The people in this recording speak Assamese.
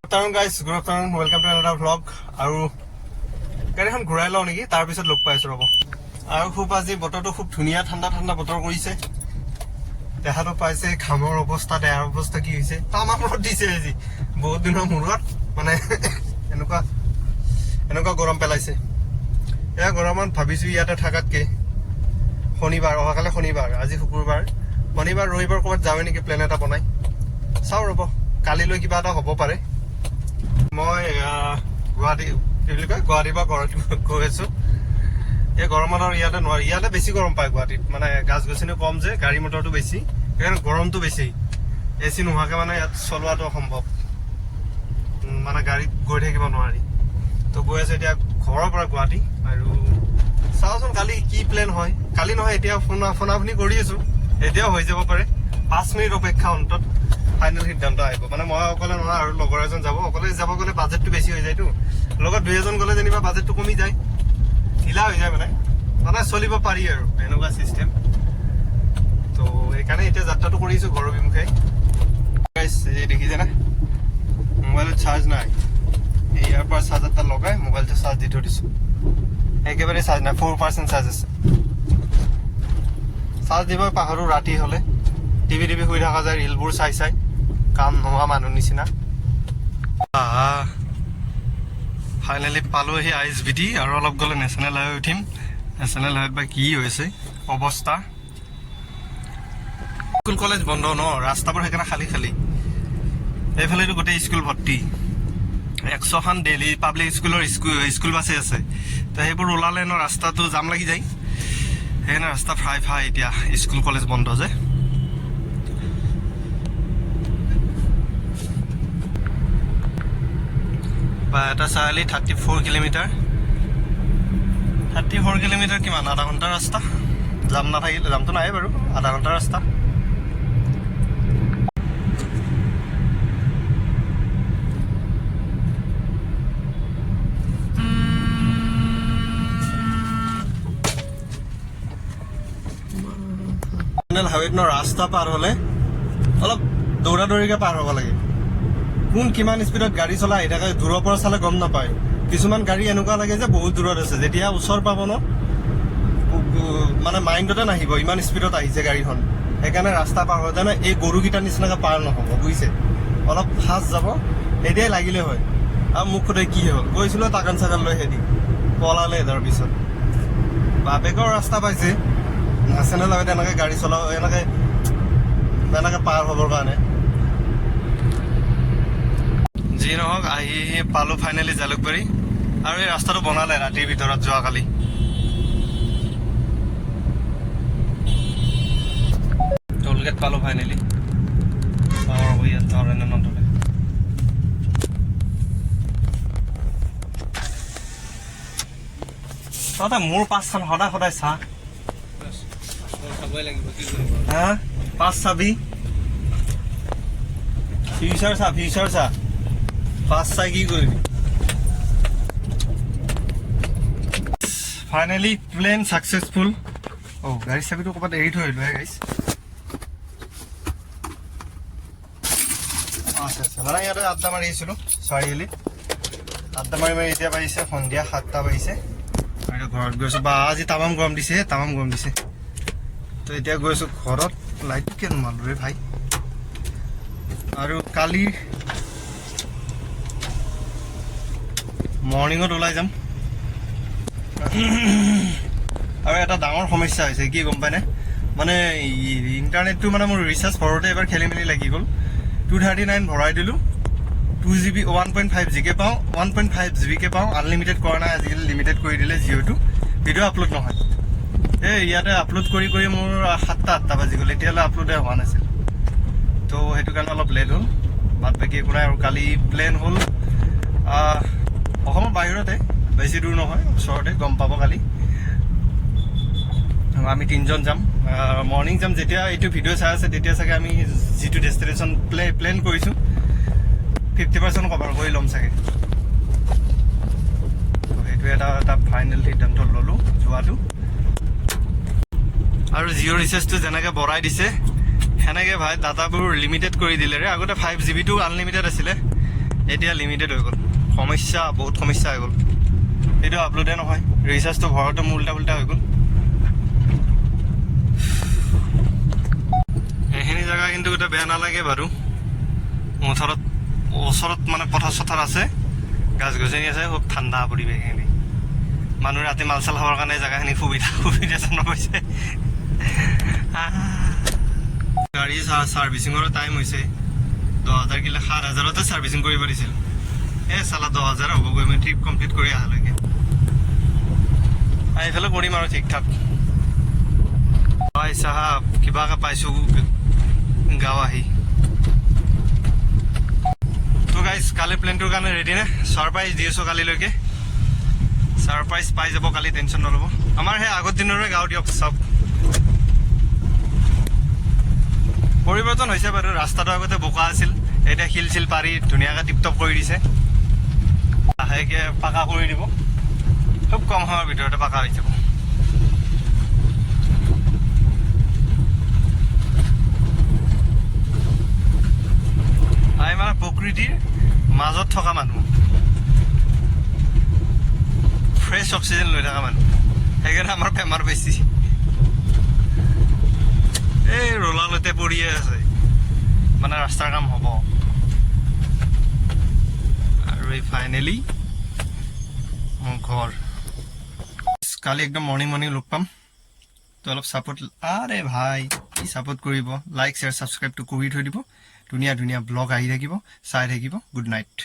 afternoon guys, good afternoon, welcome to another vlog. আৰু গাড়ীখন ঘূৰাই লওঁ নেকি, তাৰ পিছত লগ পাইছো ৰ'ব। আৰু খুব আজি বতৰটো খুব ধুনীয়া ঠাণ্ডা ঠাণ্ডা বতৰ কৰিছে। দেখাটো পাইছে ঘামৰ অৱস্থা, দেহাৰ অৱস্থা কি হৈছে, তামাম ৰ'দ দিছে আজি বহুত দিনৰ মূৰত, মানে এনেকুৱা গৰম পেলাইছে। এয়া গৰমত ভাবিছো ইয়াতে থাকাতকে শনিবাৰ, অহাকালি শনিবাৰ, আজি শুকুৰবাৰ, শনিবাৰ ৰবিবাৰ ক'ৰবাত যাওঁ নেকি, প্লেন এটা বনাই চাওঁ ৰ'ব। কালিলৈ কিবা এটা হ'ব পাৰে। মই গুৱাহাটী কি বুলি কয়, গুৱাহাটীৰ পৰা ঘৰত গৈ আছো। এই গৰমত আৰু ইয়াতে নোৱাৰি, ইয়াতে বেছি গৰম পায় গুৱাহাটীত, মানে গাছ গছনি কম যে, গাড়ী মটৰটো বেছি, সেইকাৰণে গৰমটো বেছি। এ চি নোহোৱাকৈ মানে ইয়াত চলোৱাটো অসম্ভৱ, মানে গাড়ীত গৈ থাকিব নোৱাৰি। তো গৈ আছো এতিয়া ঘৰৰ পৰা গুৱাহাটী। আৰু চাওঁচোন কালি কি প্লেন হয়। কালি নহয়, এতিয়া ফোনাফোনি কৰি আছো, এতিয়াও হৈ যাব পাৰে। 5 মিনিট অপেক্ষা, অন্তত ফাইনেল সিদ্ধান্ত আহিব। মানে মই অকলে নহয়, আৰু লগৰ এজন যাব। অকলে যাব গ'লে বাজেটটো বেছি হৈ যায়তো, লগত 2 এজন গ'লে যেনিবা বাজেটটো কমি যায়, ঢিলা হৈ যায়, মানে চলিব পাৰি আৰু এনেকুৱা চিষ্টেম। তো সেইকাৰণে এতিয়া যাত্ৰাটো কৰিছোঁ ঘৰৰ বিমুখে। এই দেখিছে না, মোবাইলত চাৰ্জ নাই, ইয়াৰ পৰা চাৰ্জ এটা লগাই মোবাইলটো চাৰ্জ দি থৈ দিছোঁ। একেবাৰে চাৰ্জ নাই, 4% চাৰ্জ আছে। চাৰ্জ দিব পাহৰো ৰাতি হ'লে, টিভি শুই থকা যায়, ৰিলবোৰ চাই কাম নোহোৱা মানুহ নিচিনা। ফাইনেলি পালোহি ISBT, আৰু অলপ গ'লে নেশ্যনেল হাইৱে উঠিম। নেশ্যনেল হাইৱেত বা কি হৈছে অৱস্থা। স্কুল কলেজ বন্ধ ন, ৰাস্তাবোৰ সেইকাৰণে খালী খালী। এইফালেতো গোটেই স্কুল ভৰ্তি, 100খন ডেইলি পাব্লিক স্কুল বাছে আছে। তো সেইবোৰ ওলালে ন, ৰাস্তাটো জাম লাগি যায়, সেইকাৰণে ৰাস্তা ফ্ৰাই এতিয়া, স্কুল কলেজ বন্ধ যে। বা এটা চাৰিআলি 34 কিলোমিটাৰ, 34 কিলোমিটাৰ কিমান, আধা ঘণ্টাৰ ৰাস্তা। জাম নাথাকিলে, জামটো নাই বাৰু, আধা ঘণ্টাৰ ৰাস্তা। নেশ্যনেল হাইৱেত ন, ৰাস্তা পাৰ হ'লে অলপ দৌৰা দৌৰিকৈ পাৰ হ'ব লাগে। কোন কিমান স্পীডত গাড়ী চলাই আহি থাকে, দূৰৰ পৰা চালে গম নাপায়। কিছুমান গাড়ী এনেকুৱা লাগে যে বহুত দূৰত আছে, যেতিয়া ওচৰ পাব ন, মানে মাইণ্ডতে নাহিব ইমান স্পীডত আহিছে গাড়ীখন। সেইকাৰণে ৰাস্তা পাৰ হৈ যায়, এই গৰুকেইটাৰ নিচিনাকৈ পাৰ নহ'ব, বুজিছে। অলপ ফাষ্ট যাব, এতিয়াই লাগিলে হয়। আৰু মোক সোধে কি হ'ল, গৈছিলোঁ টাকান চাকান লৈ, সেদি পলালে তাৰ পিছত। বাপেকৰ ৰাস্তা পাইছে, নেশ্যনেল হাইৱেত এনেকৈ গাড়ী চলাব, এনেকৈ পাৰ হ'বৰ কাৰণে। যি নহওক, আহি পালোঁ ফাইনেলি জালুকবাৰী। আৰু এই ৰাস্তাটো বনালে ৰাতিৰ ভিতৰত যোৱাকালি। টোলগেট পালোঁ ফাইনেলি। ইয়াত নধৰে। তহঁতে মোৰ পাঁচখন সদায় চা, হা পাঁচ চাবি, ফিউচাৰ চা, পাঁচ চাই কি কৰিবি। Finally plan successful. গাড়ীৰ চাবিটো ক'ৰবাত এৰি থৈ আহিলোঁ গাইছ। আচ্ছা, মানে ইয়াতে আড্ডা মাৰি আহিছিলোঁ চাৰিআলিত। আড্ডা মাৰি এতিয়া বাজিছে সন্ধিয়া 7টা বাজিছে। এতিয়া ঘৰত গৈছোঁ, বা আজি তামাম গৰম দিছে। তো এতিয়া গৈছোঁ ঘৰত। লাইট কিয় নোমালো ৰে ভাই। আৰু কালি মৰ্ণিঙত ওলাই যাম। আৰু এটা ডাঙৰ সমস্যা হৈছে, কি গম পায়নে, মানে ইণ্টাৰনেটটো মানে মোৰ ৰিচাৰ্জ ভৰোঁতে এবাৰ খেলি মেলি লাগি গ'ল। 239 ভৰাই দিলোঁ, 2GB 1.5 GB পাওঁ, 1.5 GB পাওঁ। আনলিমিটেড কৰা নাই, আজিকালি লিমিটেড কৰি দিলে জিঅ'টো। ভিডিঅ' আপলোড নহয়, ইয়াতে আপলোড কৰি মোৰ 7টা বাজি গ'ল, এতিয়ালৈ আপলোডে হোৱা নাছিল। তো সেইটো কাৰণে অলপ লেট হ'ল, বাদ বাকী একো নাই। আৰু কালি প্লেন হ'ল অসমৰ বাহিৰতে, বেছি দূৰ নহয়, ওচৰতে, গম পাব কালি। আমি 3জন যাম, মৰ্ণিং যাম। যেতিয়া এইটো ভিডিঅ' চাই আছে তেতিয়া চাগে আমি যিটো ডেষ্টিনেশ্যন প্লেন কৰিছোঁ 50% কভাৰ কৰি ল'ম চাগে। তো সেইটো এটা ফাইনেল সিদ্ধান্ত ল'লোঁ যোৱাটো। আৰু জিঅ' ৰিচাৰ্জটো যেনেকৈ বঢ়াই দিছে, সেনেকৈ ভাই ডাটাবোৰ লিমিটেড কৰি দিলে ৰে। আগতে 5 GB টো আনলিমিটেড আছিলে, এতিয়া লিমিটেড হৈ গ'ল সমস্যা বহুত সমস্যা হৈ গ'ল এইটো আপলোডে নহয় ৰিচাৰ্জটো ভৰাওঁতে মোৰ উল্টা পুল্টা হৈ গ'ল এইখিনি জেগা কিন্তু এটা বেয়া নালাগে বাৰু ওচৰত মানে পথাৰ চথাৰ আছে গাছ গছনি আছে খুব ঠাণ্ডা পৰিৱেশ এইখিনি মানুহ ৰাতি মাল চাল খাবৰ কাৰণে জেগাখিনি সুবিধাজনক হৈছে গাড়ী ছাৰ্ভিচিঙৰ টাইম হৈছে 10,000 কিলো 7,000তে ছাৰ্ভিচিং কৰিব দিছিল চালা 10,000 হ'বগৈ মই ট্ৰিপ কমপ্লিট কৰি অহালৈকে এইফালে কৰিম আৰু ঠিক ঠাক ভাই চাহাব কিবাকে পাইছোঁ গাঁও আহি তো গাইজ কালি প্লেনটোৰ কাৰণে ৰেডি নে ছাৰপ্ৰাইজ দি আছোঁ কালিলৈকে ছাৰপ্ৰাইজ পাই যাব কালি টেনশ্যন নল'ব আমাৰ সেই আগৰ দিনৰে গাঁও দিয়ক চব পৰিৱৰ্তন হৈছে বাৰু ৰাস্তাটো আগতে বোকা আছিল এতিয়া শিল চিল পাৰি ধুনীয়াকৈ টিপটপ কৰি দিছে লাহেকৈ পাকা কৰি দিব খুব কম সময়ৰ ভিতৰতে পাকা হৈ যাব মানে প্ৰকৃতিৰ মাজত থকা মানুহ ফ্ৰেছ অক্সিজেন লৈ থকা মানুহ সেইকাৰণে আমাৰ বেমাৰ বেছি এই ৰোলালতে পৰিয়ে আছে মানে ৰাস্তাৰ কাম হ'ব আৰু এই ফাইনেলি মোৰ ঘৰ কালি একদম মৰ্ণিং লগ পাম তো অলপ ছাপোৰ্ট আৰে ভাই কি ছাপোৰ্ট কৰিব লাইক শ্বেয়াৰ ছাবস্ক্ৰাইবটো কৰি থৈ দিব ধুনীয়া ধুনীয়া ব্লগ আহি থাকিব চাই থাকিব গুড নাইট